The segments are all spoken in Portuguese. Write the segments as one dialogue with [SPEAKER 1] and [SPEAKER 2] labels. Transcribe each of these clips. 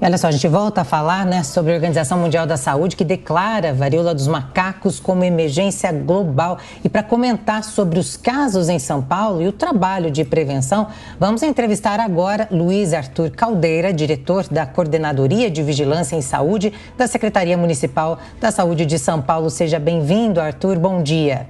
[SPEAKER 1] Olha só, a gente volta a falar, sobre a Organização Mundial da Saúde, que declara a varíola dos macacos como emergência global. E para comentar sobre os casos em São Paulo e o trabalho de prevenção, vamos entrevistar agora Luiz Arthur Caldeira, diretor da Coordenadoria de Vigilância em Saúde da Secretaria Municipal da Saúde de São Paulo. Seja bem-vindo, Arthur. Bom dia.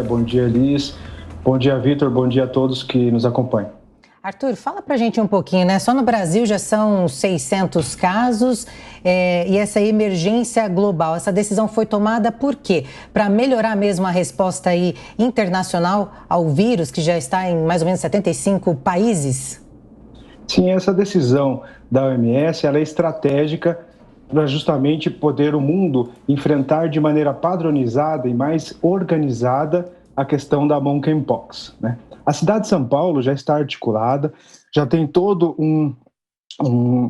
[SPEAKER 2] Bom dia, Liz. Bom dia, Vitor. Bom dia a todos que nos acompanham.
[SPEAKER 1] Arthur, fala pra gente um pouquinho, Só no Brasil já são 600 casos e essa emergência global, essa decisão foi tomada por quê? Para melhorar mesmo a resposta aí internacional ao vírus, que já está em mais ou menos 75 países?
[SPEAKER 2] Sim, essa decisão da OMS, ela é estratégica para justamente poder o mundo enfrentar de maneira padronizada e mais organizada a questão da monkeypox, A cidade de São Paulo já está articulada, já tem todo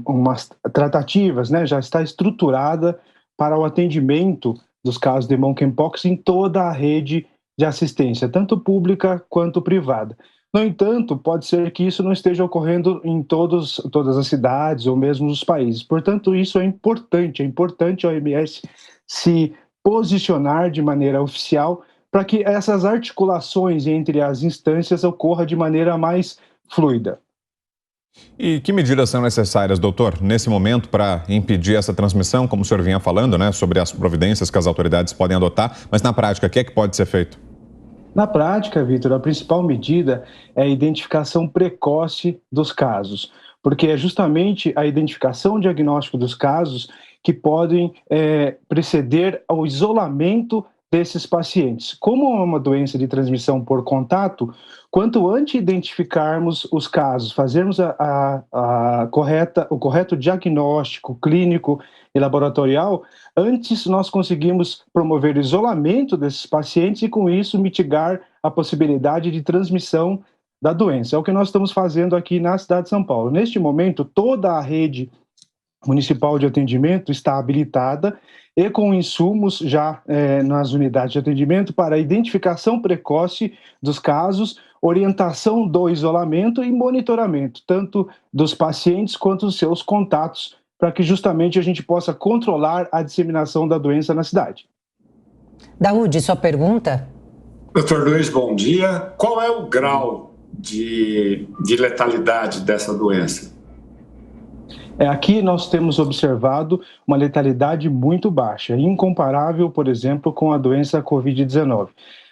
[SPEAKER 2] umas tratativas, já está estruturada para o atendimento dos casos de monkeypox em toda a rede de assistência, tanto pública quanto privada. No entanto, pode ser que isso não esteja ocorrendo em todas as cidades ou mesmo nos países. Portanto, isso é importante a OMS se posicionar de maneira oficial para que essas articulações entre as instâncias ocorram de maneira mais fluida.
[SPEAKER 3] E que medidas são necessárias, doutor, nesse momento para impedir essa transmissão, como o senhor vinha falando, sobre as providências que as autoridades podem adotar, mas na prática, o que é que pode ser feito?
[SPEAKER 2] Na prática, Vitor, a principal medida é a identificação precoce dos casos, porque é justamente a identificação e diagnóstico dos casos que podem preceder ao isolamento desses pacientes. Como é uma doença de transmissão por contato, quanto antes identificarmos os casos, fazermos o correto diagnóstico clínico e laboratorial, antes nós conseguimos promover o isolamento desses pacientes e, com isso, mitigar a possibilidade de transmissão da doença. É o que nós estamos fazendo aqui na cidade de São Paulo. Neste momento, toda a rede municipal de atendimento está habilitada e com insumos já nas unidades de atendimento para identificação precoce dos casos, orientação do isolamento e monitoramento, tanto dos pacientes quanto dos seus contatos, para que justamente a gente possa controlar a disseminação da doença na cidade.
[SPEAKER 1] Daúde, sua pergunta?
[SPEAKER 4] Doutor Luiz, bom dia. Qual é o grau de letalidade dessa doença?
[SPEAKER 2] Aqui nós temos observado uma letalidade muito baixa, incomparável, por exemplo, com a doença Covid-19.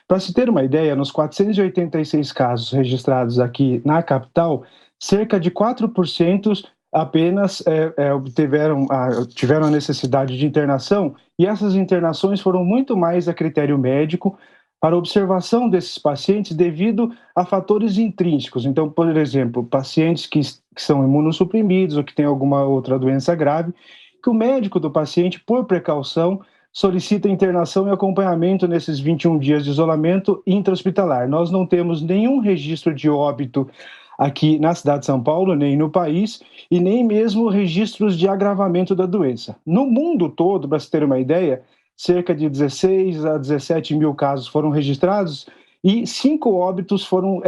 [SPEAKER 2] Para se ter uma ideia, nos 486 casos registrados aqui na capital, cerca de 4% apenas tiveram a necessidade de internação, e essas internações foram muito mais a critério médico para observação desses pacientes devido a fatores intrínsecos. Então, por exemplo, pacientes que são imunossuprimidos ou que têm alguma outra doença grave, que o médico do paciente, por precaução, solicita internação e acompanhamento nesses 21 dias de isolamento intra-hospitalar. Nós não temos nenhum registro de óbito aqui na cidade de São Paulo, nem no país, e nem mesmo registros de agravamento da doença. No mundo todo, para se ter uma ideia, cerca de 16 a 17 mil casos foram registrados e 5 óbitos foram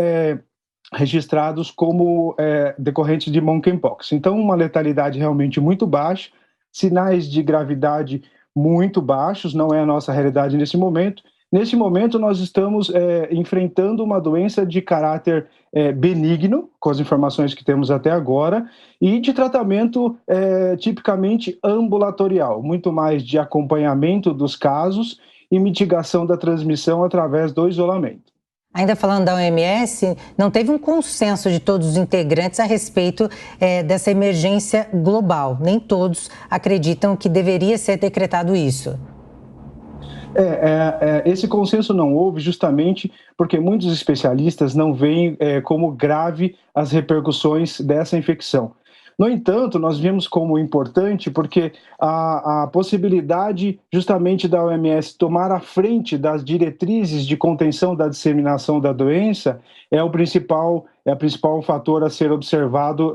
[SPEAKER 2] registrados como decorrentes de monkeypox. Então, uma letalidade realmente muito baixa, sinais de gravidade muito baixos, não é a nossa realidade nesse momento. Nesse momento, nós estamos enfrentando uma doença de caráter benigno, com as informações que temos até agora, e de tratamento tipicamente ambulatorial, muito mais de acompanhamento dos casos e mitigação da transmissão através do isolamento.
[SPEAKER 1] Ainda falando da OMS, não teve um consenso de todos os integrantes a respeito dessa emergência global. Nem todos acreditam que deveria ser decretado isso.
[SPEAKER 2] Esse consenso não houve justamente porque muitos especialistas não veem como grave as repercussões dessa infecção. No entanto, nós vimos como importante porque a possibilidade justamente da OMS tomar a frente das diretrizes de contenção da disseminação da doença é o principal fator a ser observado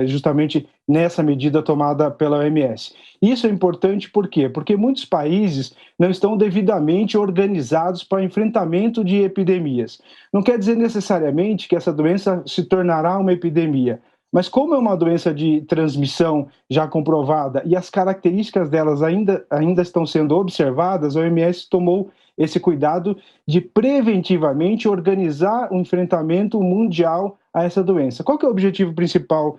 [SPEAKER 2] justamente nessa medida tomada pela OMS. Isso é importante por quê? Porque muitos países não estão devidamente organizados para enfrentamento de epidemias. Não quer dizer necessariamente que essa doença se tornará uma epidemia, Mas como é uma doença de transmissão já comprovada e as características delas ainda estão sendo observadas, a OMS tomou esse cuidado de preventivamente organizar um enfrentamento mundial a essa doença. Qual que é o objetivo principal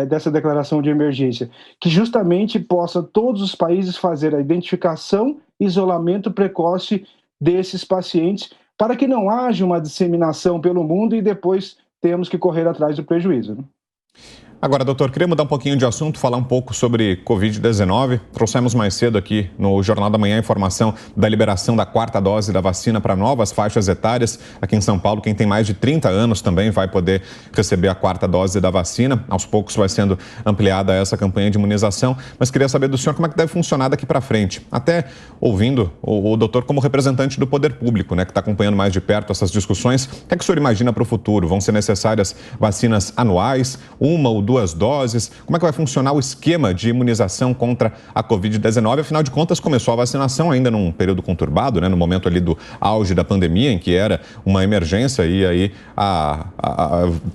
[SPEAKER 2] dessa declaração de emergência? Que justamente possa todos os países fazer a identificação e isolamento precoce desses pacientes para que não haja uma disseminação pelo mundo e depois temos que correr atrás do prejuízo, né?
[SPEAKER 3] Agora, doutor, queria mudar um pouquinho de assunto, falar um pouco sobre Covid-19. Trouxemos mais cedo aqui no Jornal da Manhã a informação da liberação da 4ª dose da vacina para novas faixas etárias. Aqui em São Paulo, quem tem mais de 30 anos também vai poder receber a 4ª dose da vacina. Aos poucos vai sendo ampliada essa campanha de imunização. Mas queria saber do senhor como é que deve funcionar daqui para frente. Até ouvindo o doutor como representante do poder público, né, que está acompanhando mais de perto essas discussões. O que é que o senhor imagina para o futuro? Vão ser necessárias vacinas anuais, uma ou duas doses? Como é que vai funcionar o esquema de imunização contra a Covid-19? Afinal de contas, começou a vacinação ainda num período conturbado, né? No momento ali do auge da pandemia, em que era uma emergência e aí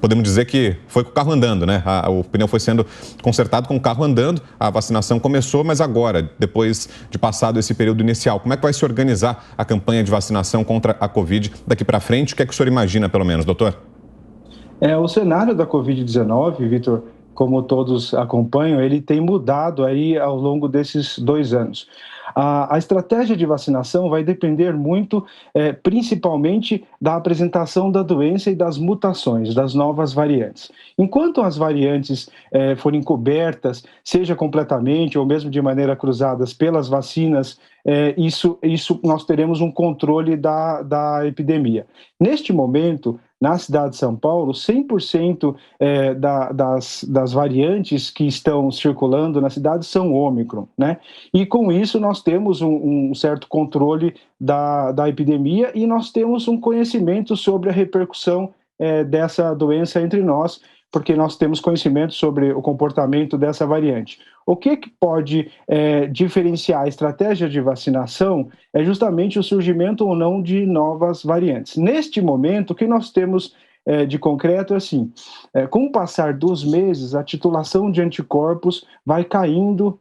[SPEAKER 3] podemos dizer que foi com o carro andando, né? O pneu foi sendo consertado com o carro andando, a vacinação começou, mas agora, depois de passado esse período inicial, como é que vai se organizar a campanha de vacinação contra a Covid daqui para frente? O que é que o senhor imagina, pelo menos, doutor?
[SPEAKER 2] O cenário da Covid-19, Vitor, como todos acompanham, ele tem mudado aí ao longo desses 2 anos. A estratégia de vacinação vai depender muito, principalmente, da apresentação da doença e das mutações, das novas variantes. Enquanto as variantes forem cobertas, seja completamente ou mesmo de maneira cruzadas pelas vacinas, isso nós teremos um controle da epidemia. Neste momento, na cidade de São Paulo, 100% das variantes que estão circulando na cidade são Ômicron, né? E com isso nós temos um certo controle da epidemia e nós temos um conhecimento sobre a repercussão dessa doença entre nós, porque nós temos conhecimento sobre o comportamento dessa variante. O que pode diferenciar a estratégia de vacinação é justamente o surgimento ou não de novas variantes. Neste momento, o que nós temos de concreto é assim, com o passar dos meses, a titulação de anticorpos vai caindo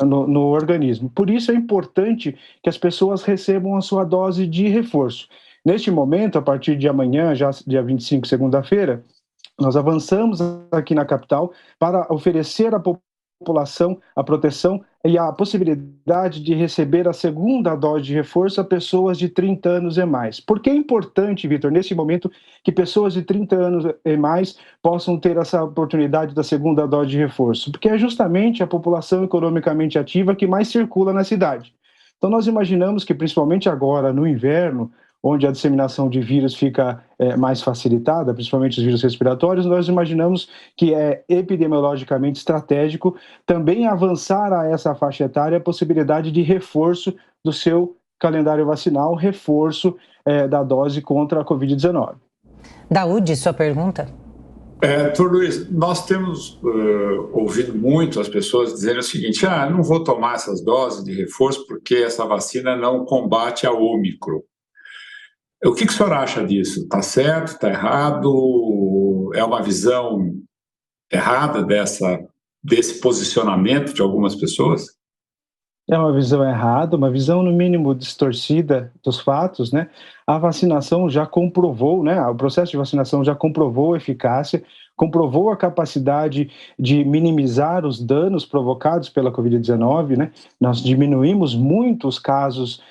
[SPEAKER 2] no organismo. Por isso é importante que as pessoas recebam a sua dose de reforço. Neste momento, a partir de amanhã, já dia 25, segunda-feira, nós avançamos aqui na capital para oferecer à população a proteção e a possibilidade de receber a 2ª dose de reforço a pessoas de 30 anos e mais. Por que é importante, Vitor, nesse momento, que pessoas de 30 anos e mais possam ter essa oportunidade da 2ª dose de reforço? Porque é justamente a população economicamente ativa que mais circula na cidade. Então, nós imaginamos que, principalmente agora, no inverno, onde a disseminação de vírus fica mais facilitada, principalmente os vírus respiratórios, nós imaginamos que é epidemiologicamente estratégico também avançar a essa faixa etária a possibilidade de reforço do seu calendário vacinal, reforço da dose contra a Covid-19.
[SPEAKER 1] Daúde, sua pergunta?
[SPEAKER 4] Doutor Luiz, nós temos ouvido muito as pessoas dizendo o seguinte: não vou tomar essas doses de reforço porque essa vacina não combate a Ômicron. O que o senhor acha disso? Está certo? Está errado? É uma visão errada desse posicionamento de algumas pessoas?
[SPEAKER 2] É uma visão errada, uma visão no mínimo distorcida dos fatos, né? A vacinação já comprovou, né? O processo de vacinação já comprovou a eficácia, comprovou a capacidade de minimizar os danos provocados pela Covid-19, né? Nós diminuímos muito os casos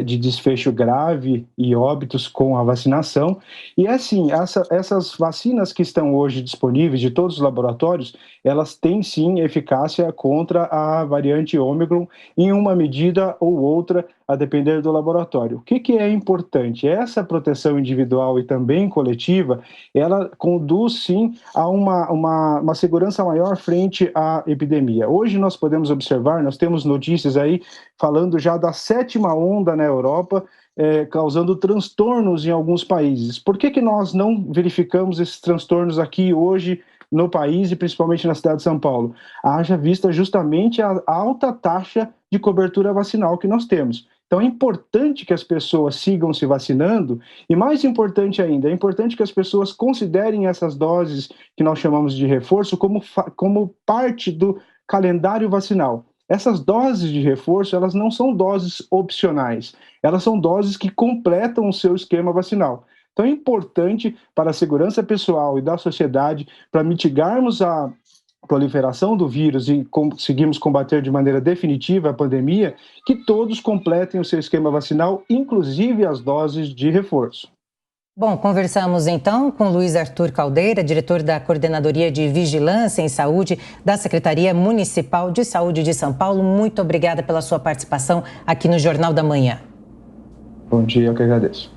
[SPEAKER 2] de desfecho grave e óbitos com a vacinação. E assim, essas vacinas que estão hoje disponíveis de todos os laboratórios, elas têm sim eficácia contra a variante Ômicron em uma medida ou outra, a depender do laboratório. O que é importante? Essa proteção individual e também coletiva, ela conduz sim a uma segurança maior frente à epidemia. Hoje nós podemos observar, nós temos notícias aí falando já da 7ª onda na Europa, causando transtornos em alguns países. Por que nós não verificamos esses transtornos aqui hoje no país e principalmente na cidade de São Paulo? Haja vista justamente a alta taxa de cobertura vacinal que nós temos. Então é importante que as pessoas sigam se vacinando e, mais importante ainda, é importante que as pessoas considerem essas doses que nós chamamos de reforço como parte do calendário vacinal. Essas doses de reforço, elas não são doses opcionais, elas são doses que completam o seu esquema vacinal. Então é importante para a segurança pessoal e da sociedade, para mitigarmos a proliferação do vírus e conseguimos combater de maneira definitiva a pandemia, que todos completem o seu esquema vacinal, inclusive as doses de reforço.
[SPEAKER 1] Bom, conversamos então com Luiz Arthur Caldeira, diretor da Coordenadoria de Vigilância em Saúde da Secretaria Municipal de Saúde de São Paulo. Muito obrigada pela sua participação aqui no Jornal da Manhã.
[SPEAKER 2] Bom dia, eu que agradeço.